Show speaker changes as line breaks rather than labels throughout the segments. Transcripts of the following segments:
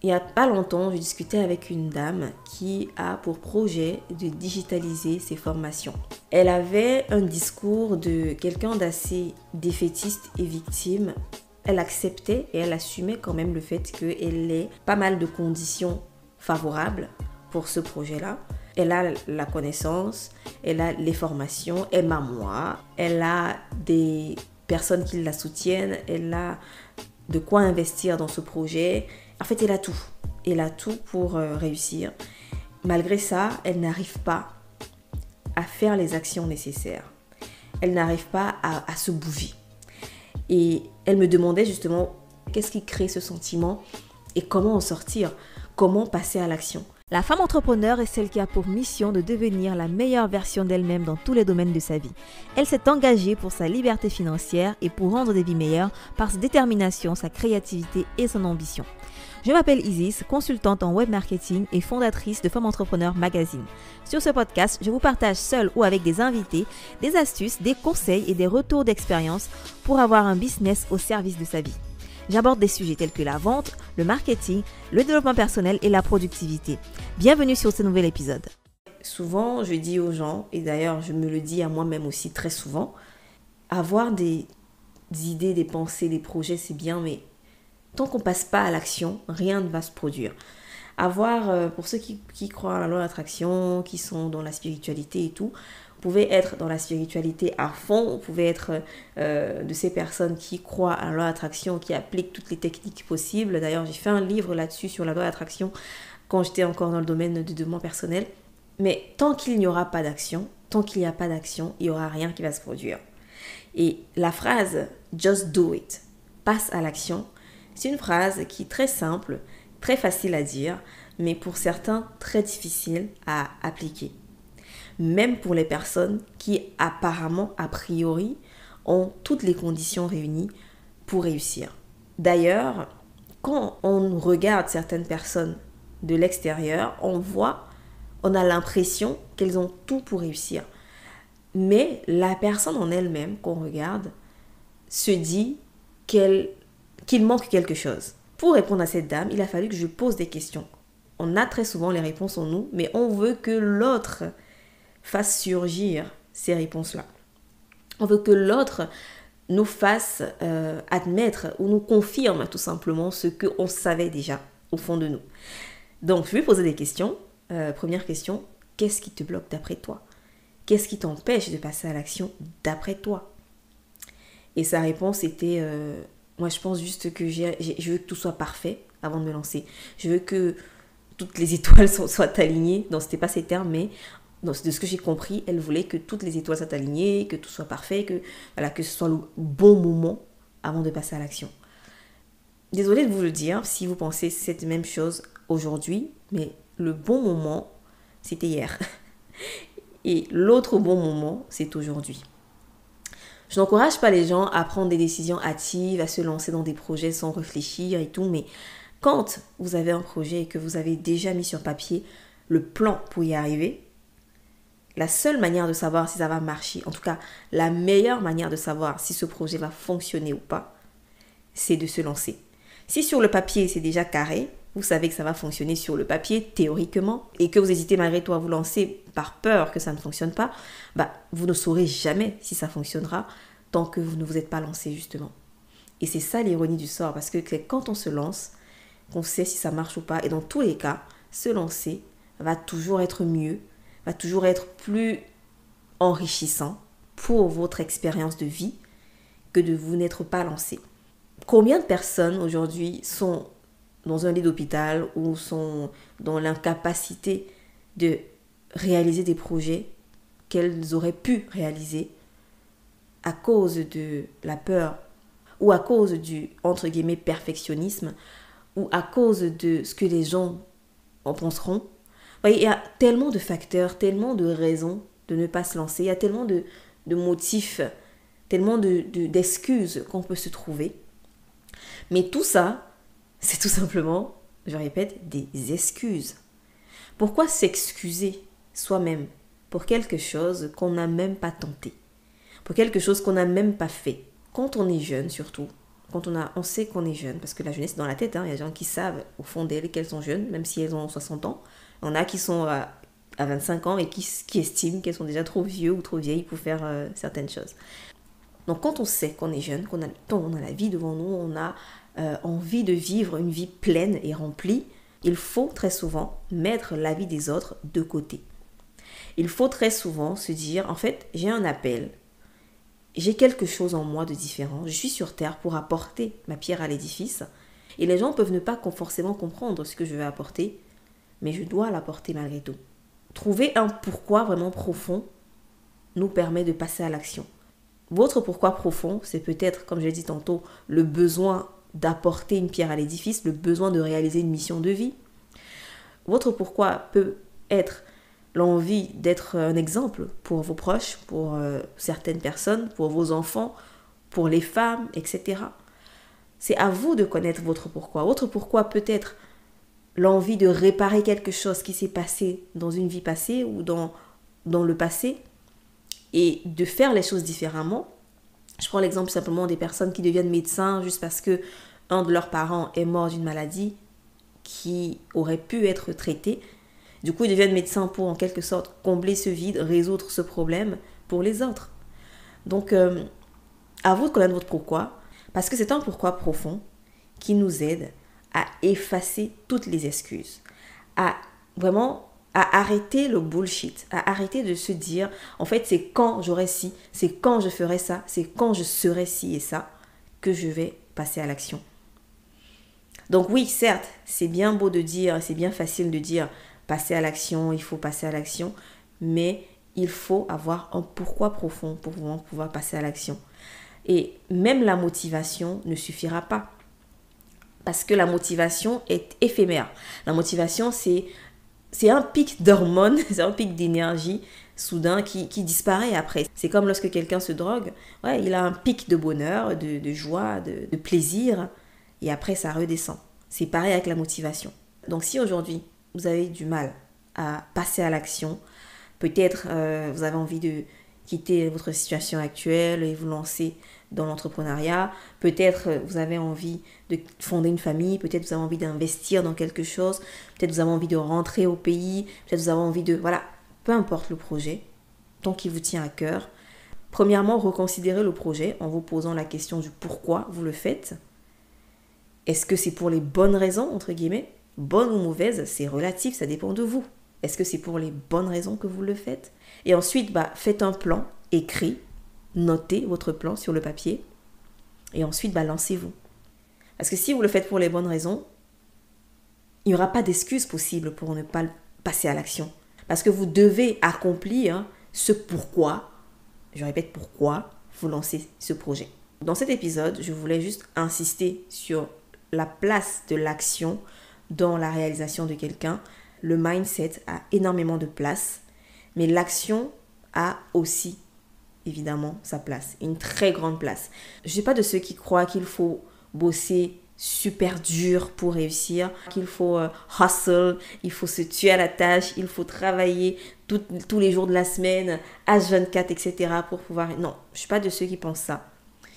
Il n'y a pas longtemps, je discutais avec une dame qui a pour projet de digitaliser ses formations. Elle avait un discours de quelqu'un d'assez défaitiste et victime. Elle acceptait et elle assumait quand même le fait qu'elle ait pas mal de conditions favorables pour ce projet-là. Elle a la connaissance, elle a les formations, elle m'a moi, elle a des personnes qui la soutiennent, elle a de quoi investir dans ce projet. En fait, elle a tout. Elle a tout pour réussir. Malgré ça, elle n'arrive pas à faire les actions nécessaires. Elle n'arrive pas à se bouger. Et elle me demandait justement qu'est-ce qui crée ce sentiment et comment en sortir, comment passer à l'action.
La femme entrepreneur est celle qui a pour mission de devenir la meilleure version d'elle-même dans tous les domaines de sa vie. Elle s'est engagée pour sa liberté financière et pour rendre des vies meilleures par sa détermination, sa créativité et son ambition. Je m'appelle Isis, consultante en web marketing et fondatrice de Femme Entrepreneur Magazine. Sur ce podcast, je vous partage seule ou avec des invités des astuces, des conseils et des retours d'expérience pour avoir un business au service de sa vie. J'aborde des sujets tels que la vente, le marketing, le développement personnel et la productivité. Bienvenue sur ce nouvel épisode.
Souvent, je dis aux gens, et d'ailleurs je me le dis à moi-même aussi très souvent, avoir des idées, des pensées, des projets, c'est bien, mais tant qu'on ne passe pas à l'action, rien ne va se produire. Pour ceux qui croient à la loi d'attraction, qui sont dans la spiritualité et tout, vous pouvez être dans la spiritualité à fond, vous pouvez être de ces personnes qui croient à la loi d'attraction, qui appliquent toutes les techniques possibles. D'ailleurs, j'ai fait un livre là-dessus sur la loi d'attraction quand j'étais encore dans le domaine du développement personnel. Mais tant qu'il n'y aura pas d'action, tant qu'il n'y a pas d'action, il n'y aura rien qui va se produire. Et la phrase « just do it », passe à l'action, c'est une phrase qui est très simple, très facile à dire, mais pour certains très difficile à appliquer. Même pour les personnes qui apparemment, a priori, ont toutes les conditions réunies pour réussir. D'ailleurs, quand on regarde certaines personnes de l'extérieur, on a l'impression qu'elles ont tout pour réussir. Mais la personne en elle-même qu'on regarde se dit qu'il manque quelque chose. Pour répondre à cette dame, il a fallu que je pose des questions. On a très souvent les réponses en nous, mais on veut que l'autre fasse surgir ces réponses-là. On veut que l'autre nous fasse admettre ou nous confirme tout simplement ce qu'on savait déjà au fond de nous. Donc, je vais poser des questions. Première question, qu'est-ce qui te bloque d'après toi? Qu'est-ce qui t'empêche de passer à l'action d'après toi? Et sa réponse était, moi je pense juste que je veux que tout soit parfait avant de me lancer. Je veux que toutes les étoiles soient alignées. Non, c'était pas ces termes, mais de ce que j'ai compris, elle voulait que toutes les étoiles soient alignées, que tout soit parfait, que ce soit le bon moment avant de passer à l'action. Désolée de vous le dire si vous pensez cette même chose aujourd'hui, mais le bon moment, c'était hier. Et l'autre bon moment, c'est aujourd'hui. Je n'encourage pas les gens à prendre des décisions hâtives, à se lancer dans des projets sans réfléchir et tout, mais quand vous avez un projet et que vous avez déjà mis sur papier le plan pour y arriver, la seule manière de savoir si ça va marcher, en tout cas la meilleure manière de savoir si ce projet va fonctionner ou pas, c'est de se lancer. Si sur le papier c'est déjà carré, vous savez que ça va fonctionner sur le papier théoriquement et que vous hésitez malgré tout à vous lancer par peur que ça ne fonctionne pas, vous ne saurez jamais si ça fonctionnera tant que vous ne vous êtes pas lancé justement. Et c'est ça l'ironie du sort, parce que quand on se lance, qu'on sait si ça marche ou pas, et dans tous les cas, se lancer va toujours être mieux, va toujours être plus enrichissant pour votre expérience de vie que de vous n'être pas lancé. Combien de personnes aujourd'hui sont dans un lit d'hôpital ou sont dans l'incapacité de réaliser des projets qu'elles auraient pu réaliser à cause de la peur ou à cause du, entre guillemets, perfectionnisme ou à cause de ce que les gens en penseront. Vous voyez, il y a tellement de facteurs, tellement de raisons de ne pas se lancer, il y a tellement de motifs, tellement d'excuses qu'on peut se trouver. Mais tout ça, c'est tout simplement, je répète, des excuses. Pourquoi s'excuser soi-même pour quelque chose qu'on n'a même pas tenté, pour quelque chose qu'on n'a même pas fait? Quand on est jeune surtout, quand on sait qu'on est jeune, parce que la jeunesse est dans la tête, il y a des gens qui savent au fond d'elles qu'elles sont jeunes, même si elles ont 60 ans. Il y en a qui sont à 25 ans et qui estiment qu'elles sont déjà trop vieux ou trop vieilles pour faire certaines choses. Donc quand on sait qu'on est jeune, qu'on a le temps, on a la vie devant nous, on a envie de vivre une vie pleine et remplie, il faut très souvent mettre la vie des autres de côté. Il faut très souvent se dire, en fait, j'ai un appel, j'ai quelque chose en moi de différent, je suis sur terre pour apporter ma pierre à l'édifice, et les gens peuvent ne pas forcément comprendre ce que je vais apporter, mais je dois l'apporter malgré tout. Trouver un pourquoi vraiment profond nous permet de passer à l'action. Votre pourquoi profond, c'est peut-être, comme je l'ai dit tantôt, le besoin d'apporter une pierre à l'édifice, le besoin de réaliser une mission de vie. Votre pourquoi peut être l'envie d'être un exemple pour vos proches, pour certaines personnes, pour vos enfants, pour les femmes, etc. C'est à vous de connaître votre pourquoi. Votre pourquoi peut être l'envie de réparer quelque chose qui s'est passé dans une vie passée ou dans le passé et de faire les choses différemment. Je prends l'exemple simplement des personnes qui deviennent médecins juste parce que un de leurs parents est mort d'une maladie qui aurait pu être traitée. Du coup, ils deviennent médecins pour, en quelque sorte, combler ce vide, résoudre ce problème pour les autres. Donc, à vous de connaître votre pourquoi, parce que c'est un pourquoi profond qui nous aide à effacer toutes les excuses, à arrêter le bullshit, à arrêter de se dire, en fait, c'est quand j'aurai ci, c'est quand je ferai ça, c'est quand je serai ci et ça, que je vais passer à l'action. Donc oui, certes, c'est bien beau de dire, c'est bien facile de dire, passer à l'action, il faut passer à l'action, mais il faut avoir un pourquoi profond pour pouvoir passer à l'action. Et même la motivation ne suffira pas, parce que la motivation est éphémère. La motivation, c'est un pic d'hormones, c'est un pic d'énergie soudain qui disparaît après. C'est comme lorsque quelqu'un se drogue, ouais, il a un pic de bonheur, de joie, de plaisir, et après ça redescend. C'est pareil avec la motivation. Donc si aujourd'hui, vous avez du mal à passer à l'action, peut-être vous avez envie de quitter votre situation actuelle et vous lancer dans l'entrepreneuriat, peut-être vous avez envie de fonder une famille, peut-être vous avez envie d'investir dans quelque chose, peut-être vous avez envie de rentrer au pays, peut-être vous avez envie de... Voilà, peu importe le projet, tant qu'il vous tient à cœur. Premièrement, reconsidérez le projet en vous posant la question du pourquoi vous le faites. Est-ce que c'est pour les bonnes raisons, entre guillemets? Bonnes ou mauvaises, c'est relatif, ça dépend de vous. Est-ce que c'est pour les bonnes raisons que vous le faites? Et ensuite, faites un plan écrit, notez votre plan sur le papier et ensuite lancez-vous. Parce que si vous le faites pour les bonnes raisons, il n'y aura pas d'excuse possible pour ne pas passer à l'action. Parce que vous devez accomplir ce pourquoi, je répète pourquoi, vous lancez ce projet. Dans cet épisode, je voulais juste insister sur la place de l'action dans la réalisation de quelqu'un. Le mindset a énormément de place, mais l'action a aussi évidemment sa place, une très grande place. Je ne suis pas de ceux qui croient qu'il faut bosser super dur pour réussir, qu'il faut hustle, il faut se tuer à la tâche, il faut travailler tous les jours de la semaine, H24, etc. pour pouvoir... Non, je ne suis pas de ceux qui pensent ça.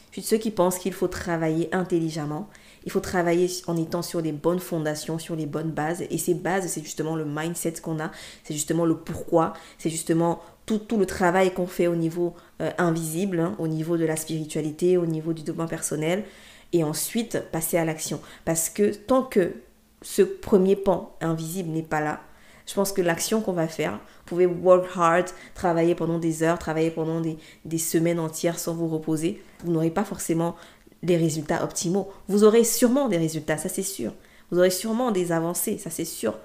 Je suis de ceux qui pensent qu'il faut travailler intelligemment. Il faut travailler en étant sur les bonnes fondations, sur les bonnes bases. Et ces bases, c'est justement le mindset qu'on a. C'est justement le pourquoi. C'est justement tout le travail qu'on fait au niveau invisible, au niveau de la spiritualité, au niveau du développement personnel. Et ensuite, passer à l'action. Parce que tant que ce premier pan invisible n'est pas là, je pense que l'action qu'on va faire, vous pouvez work hard, travailler pendant des heures, travailler pendant des semaines entières sans vous reposer. Vous n'aurez pas forcément des résultats optimaux. Vous aurez sûrement des résultats, ça c'est sûr. Vous aurez sûrement des avancées, ça c'est sûr.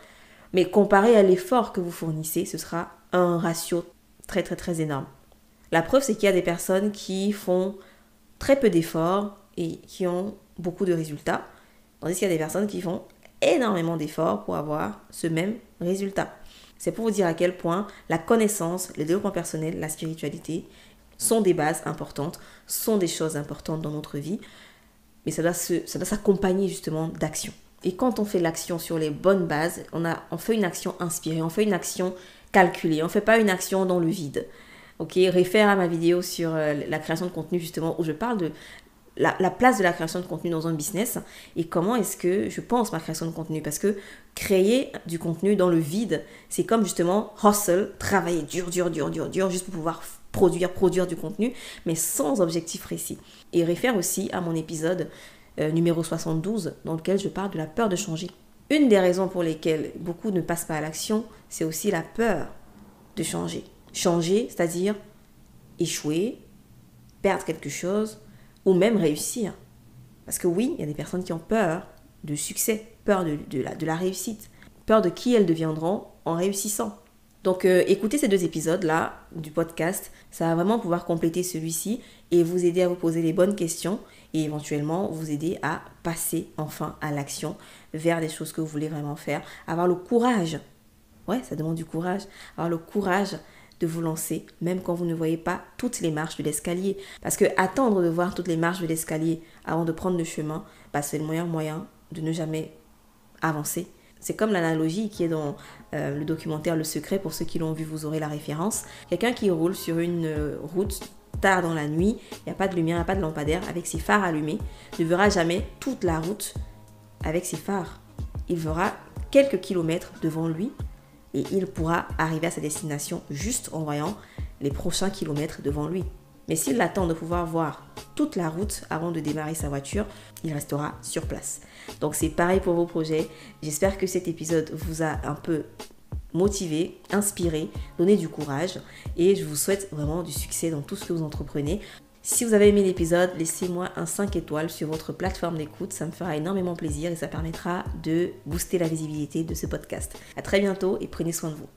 Mais comparé à l'effort que vous fournissez, ce sera un ratio très très très énorme. La preuve, c'est qu'il y a des personnes qui font très peu d'efforts et qui ont beaucoup de résultats. Tandis qu'il y a des personnes qui font énormément d'efforts pour avoir ce même résultat. C'est pour vous dire à quel point la connaissance, le développement personnel, la spiritualité sont des bases importantes, sont des choses importantes dans notre vie, mais ça doit s'accompagner justement d'action. Et quand on fait l'action sur les bonnes bases, on fait une action inspirée, on fait une action calculée, on ne fait pas une action dans le vide. Ok, réfère à ma vidéo sur la création de contenu justement où je parle la place de la création de contenu dans un business et comment est-ce que je pense ma création de contenu. Parce que créer du contenu dans le vide, c'est comme justement hustle, travailler dur, juste pour pouvoir produire du contenu, mais sans objectif précis. Et réfère aussi à mon épisode numéro 72, dans lequel je parle de la peur de changer. Une des raisons pour lesquelles beaucoup ne passent pas à l'action, c'est aussi la peur de changer. Changer, c'est-à-dire échouer, perdre quelque chose, ou même réussir. Parce que oui, il y a des personnes qui ont peur de succès, peur de la réussite, peur de qui elles deviendront en réussissant. Donc écoutez ces 2 épisodes-là du podcast, ça va vraiment pouvoir compléter celui-ci et vous aider à vous poser les bonnes questions et éventuellement vous aider à passer enfin à l'action vers des choses que vous voulez vraiment faire. Avoir le courage, ouais, ça demande du courage, avoir le courage de vous lancer, même quand vous ne voyez pas toutes les marches de l'escalier. Parce que attendre de voir toutes les marches de l'escalier avant de prendre le chemin, c'est le meilleur moyen de ne jamais avancer. C'est comme l'analogie qui est dans le documentaire Le Secret. Pour ceux qui l'ont vu, vous aurez la référence. Quelqu'un qui roule sur une route tard dans la nuit, il n'y a pas de lumière, il n'y a pas de lampadaire, avec ses phares allumés, ne verra jamais toute la route avec ses phares. Il verra quelques kilomètres devant lui et il pourra arriver à sa destination juste en voyant les prochains kilomètres devant lui. Mais s'il attend de pouvoir voir toute la route avant de démarrer sa voiture, il restera sur place. Donc c'est pareil pour vos projets. J'espère que cet épisode vous a un peu motivé, inspiré, donné du courage et je vous souhaite vraiment du succès dans tout ce que vous entreprenez. Si vous avez aimé l'épisode, laissez-moi un 5 étoiles sur votre plateforme d'écoute, ça me fera énormément plaisir et ça permettra de booster la visibilité de ce podcast. À très bientôt et prenez soin de vous.